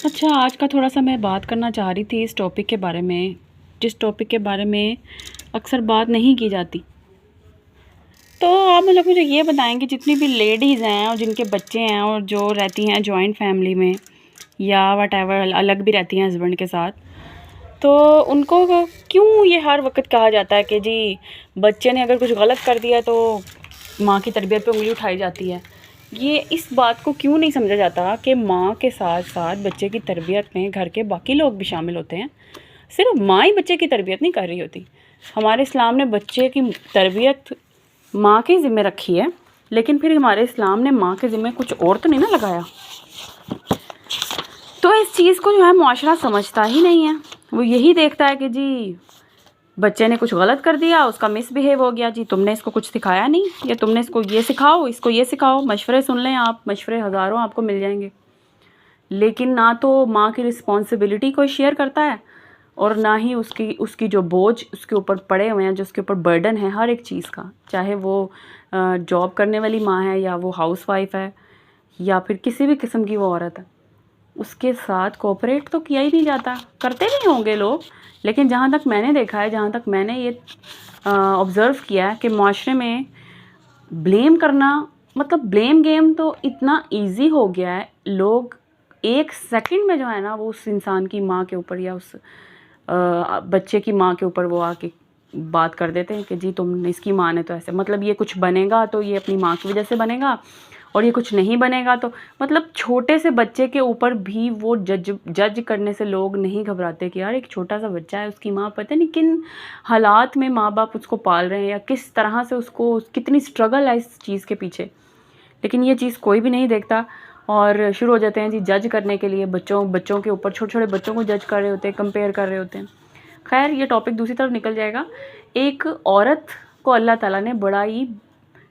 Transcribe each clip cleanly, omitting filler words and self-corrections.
अच्छा, आज का थोड़ा-सा मैं बात करना चाह रही थी इस टॉपिक के बारे में, जिस टॉपिक के बारे में अक्सर बात नहीं की जाती। तो आप मतलब मुझे ये बताएँ कि जितनी भी लेडीज़ हैं और जिनके बच्चे हैं और जो रहती हैं जॉइंट फैमिली में या व्हाटएवर अलग भी रहती हैं हस्बैंड के साथ, तो उनको क्यों ये हर वक़्त कहा जाता है कि जी बच्चे ने अगर कुछ गलत कर दिया तो माँ की तरबियत पे उँगली उठाई जाती है। ये इस बात को क्यों नहीं समझा जाता कि माँ के साथ-साथ बच्चे की तरबियत में घर के बाकी लोग भी शामिल होते हैं। सिर्फ़ माँ ही बच्चे की तरबियत नहीं कर रही होती। हमारे इस्लाम ने बच्चे की तरबियत माँ के ज़िम्मे रखी है, लेकिन फिर हमारे इस्लाम ने माँ के ज़िम्मे कुछ और तो नहीं ना लगाया। तो इस चीज़ को जो है मुआशरा समझता ही नहीं है। वो यही देखता है कि जी बच्चे ने कुछ गलत कर दिया, उसका मिसबिहेव हो गया, जी तुमने इसको कुछ सिखाया नहीं, या तुमने इसको ये सिखाओ, इसको ये सिखाओ। मशवरे सुन लें आप, मशवरे हज़ारों आपको मिल जाएंगे, लेकिन ना तो माँ की रिस्पॉन्सिबिलिटी कोई शेयर करता है और ना ही उसकी उसकी जो बोझ उसके ऊपर पड़े हुए हैं, जो उसके ऊपर बर्डन है हर एक चीज़ का, चाहे वो जॉब करने वाली माँ है या वो हाउसवाइफ है या फिर किसी भी किस्म की वो औरत है, उसके साथ कोऑपरेट तो किया ही नहीं जाता। करते भी होंगे लोग, लेकिन जहाँ तक मैंने देखा है, जहाँ तक मैंने ये ऑब्ज़र्व किया है कि माशरे में ब्लेम करना, मतलब ब्लेम गेम तो इतना इजी हो गया है। लोग एक सेकंड में जो है ना वो उस इंसान की माँ के ऊपर या उस बच्चे की माँ के ऊपर वो आके बात कर देते हैं कि जी तुम इसकी माँ ने तो ऐसे, मतलब ये कुछ बनेगा तो ये अपनी माँ की वजह से बनेगा और ये कुछ नहीं बनेगा तो, मतलब छोटे से बच्चे के ऊपर भी वो जज करने से लोग नहीं घबराते कि यार एक छोटा सा बच्चा है, उसकी माँ पता नहीं किन हालात में माँ बाप उसको पाल रहे हैं या किस तरह से उसको कितनी स्ट्रगल है इस चीज़ के पीछे, लेकिन ये चीज़ कोई भी नहीं देखता और शुरू हो जाते हैं जी जज करने के लिए। बच्चों के ऊपर, छोटे छोटे बच्चों को जज कर रहे होते हैं, कंपेयर कर रहे होते हैं। खैर ये टॉपिक दूसरी तरफ निकल जाएगा। एक औरत को अल्लाह ताला ने बड़ा ही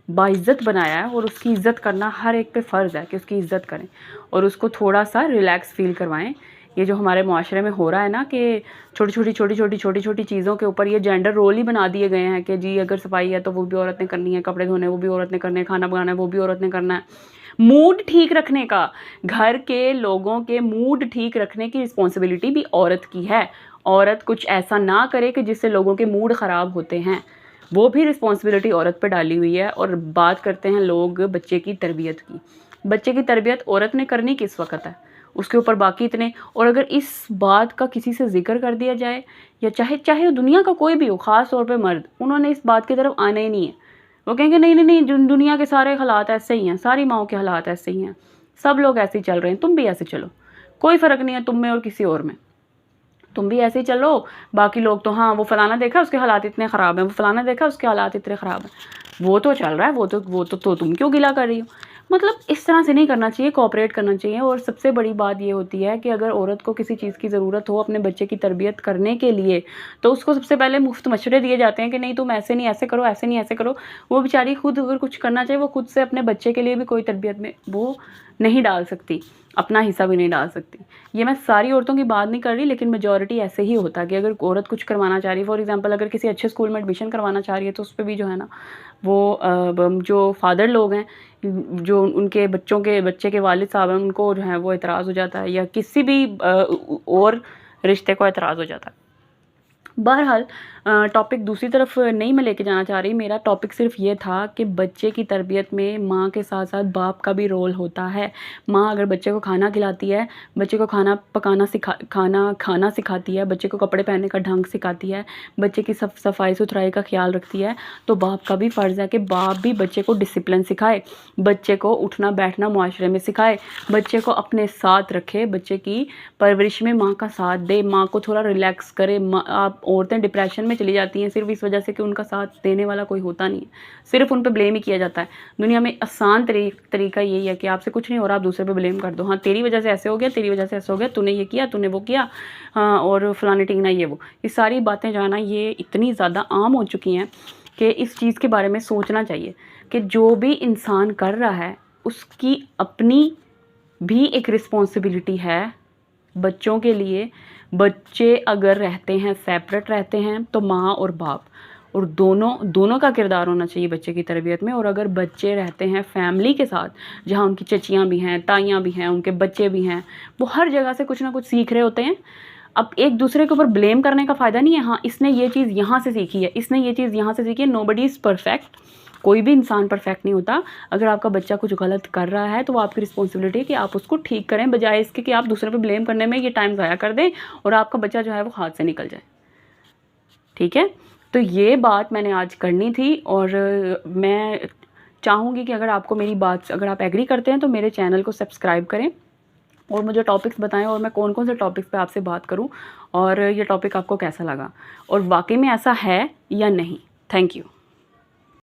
बाइज़्ज़त बनाया है और उसकी इज़्ज़त करना हर एक पे फ़र्ज़ है कि उसकी इज़्ज़त करें और उसको थोड़ा सा रिलैक्स फ़ील करवाएं। ये जो हमारे मुआशरे में हो रहा है ना कि छोटी छोटी चीज़ों के ऊपर ये जेंडर रोल ही बना दिए गए हैं कि जी अगर सफाई है तो वो भी औरत ने करनी है, कपड़े धोने वो भी औरत ने करने हैं, खाना बनाना है वो भी औरत ने करना है। मूड ठीक रखने का, घर के लोगों के मूड ठीक रखने की रिस्पॉन्सिबिलिटी भी औरत की है। औरत कुछ ऐसा ना करे कि जिससे लोगों के मूड ख़राब होते हैं, वो भी रिस्पॉन्सिबिलिटी औरत पे डाली हुई है। और बात करते हैं लोग बच्चे की तरबियत की। बच्चे की तरबियत औरत ने करनी किस वक़्त है, उसके ऊपर बाकी इतने। और अगर इस बात का किसी से ज़िक्र कर दिया जाए या चाहे चाहे दुनिया का कोई भी हो, ख़ास तौर पे मर्द, उन्होंने इस बात की तरफ आना ही नहीं है। वो कहेंगे नहीं नहीं नहीं, दुनिया के सारे हालात ऐसे ही हैं, सारी माओं के हालात ऐसे ही हैं, सब लोग ऐसे ही चल रहे हैं, तुम भी ऐसे चलो, कोई फ़र्क नहीं है तुम में और किसी और में, तुम भी ऐसे ही चलो। बाकी लोग तो हाँ वो फलाना देखा उसके हालात इतने ख़राब हैं, वो फलाना देखा उसके हालात इतने ख़राब हैं, वो तो चल रहा है, वो तो तुम क्यों गिला कर रही हो। मतलब इस तरह से नहीं करना चाहिए, कोऑपरेट करना चाहिए। और सबसे बड़ी बात ये होती है कि अगर औरत को किसी चीज़ की ज़रूरत हो अपने बच्चे की तरबियत करने के लिए, तो उसको सबसे पहले मुफ्त मशवरे दिए जाते हैं कि नहीं तुम ऐसे नहीं ऐसे करो, ऐसे नहीं ऐसे करो। वो बेचारी खुद अगर कुछ करना चाहिए, वो खुद से अपने बच्चे के लिए भी कोई तरबियत में वो नहीं डाल सकती, अपना हिस्सा भी नहीं डाल सकती। ये मैं सारी औरतों की बात नहीं कर रही, लेकिन मेजॉरिटी ऐसे ही होता है कि अगर औरत कुछ करवाना चाह रही है, फॉर एग्जांपल अगर किसी अच्छे स्कूल में एडमिशन करवाना चाह रही है, तो उस पर भी जो है ना वो जो फादर लोग हैं, जो उनके बच्चे के वालिद साहब हैं, उनको जो है वो एतराज़ हो जाता है या किसी भी और रिश्ते को एतराज़ हो जाता है। बहरहाल टॉपिक दूसरी तरफ नहीं मैं लेके जाना चाह रही। मेरा टॉपिक सिर्फ ये था कि बच्चे की तरबियत में माँ के साथ साथ बाप का भी रोल होता है। माँ अगर बच्चे को खाना खिलाती है, बच्चे को खाना पकाना खाना सिखाती है, बच्चे को कपड़े पहनने का ढंग सिखाती है, बच्चे की सफाई सुथराई का ख्याल रखती है, तो बाप का भी फ़र्ज़ है कि बाप भी बच्चे को डिसिप्लिन सिखाए, बच्चे को उठना बैठना मुआशरे में सिखाए, बच्चे को अपने साथ रखे, बच्चे की परवरिश में माँ का साथ दे, माँ को थोड़ा रिलैक्स करे। आप औरतें डिप्रेशन में चली जाती हैं सिर्फ इस वजह से कि उनका साथ देने वाला कोई होता नहीं है, सिर्फ उन पे ब्लेम ही किया जाता है। दुनिया में आसान तरीका यही है कि आपसे कुछ नहीं हो रहा, आप दूसरे पे ब्लेम कर दो। हाँ तेरी वजह से ऐसे हो गया, तेरी वजह से ऐसे हो गया, तूने ये किया, तूने वो किया, हाँ और फलानी टीना ये सारी बातें जो है ना ये इतनी ज़्यादा आम हो चुकी हैं कि इस चीज़ के बारे में सोचना चाहिए कि जो भी इंसान कर रहा है उसकी अपनी भी एक रिस्पॉन्सिबिलिटी है बच्चों के लिए। बच्चे अगर रहते हैं, सेपरेट रहते हैं, तो माँ और बाप और दोनों का किरदार होना चाहिए बच्चे की तरबियत में। और अगर बच्चे रहते हैं फैमिली के साथ, जहाँ उनकी चचियाँ भी हैं, ताइयाँ भी हैं, उनके बच्चे भी हैं, वो हर जगह से कुछ ना कुछ सीख रहे होते हैं। अब एक दूसरे के ऊपर ब्लेम करने का फ़ायदा नहीं है, हाँ इसने ये चीज़ यहाँ से सीखी है, इसने ये चीज़ यहाँ से सीखी है। नोबडी इज़ परफेक्ट, कोई भी इंसान परफेक्ट नहीं होता। अगर आपका बच्चा कुछ गलत कर रहा है तो वो आपकी रिस्पॉन्सिबिलिटी है कि आप उसको ठीक करें, बजाय इसके कि आप दूसरे पे ब्लेम करने में ये टाइम ज़ाया कर दें और आपका बच्चा जो है वो हाथ से निकल जाए। ठीक है, तो ये बात मैंने आज करनी थी। और मैं चाहूँगी कि अगर आपको मेरी बात, अगर आप एग्री करते हैं तो मेरे चैनल को सब्सक्राइब करें और मुझे टॉपिक्स बताएं और मैं कौन कौन से टॉपिक्स पे आपसे बात करूं और ये टॉपिक आपको कैसा लगा और वाकई में ऐसा है या नहीं। Thank you.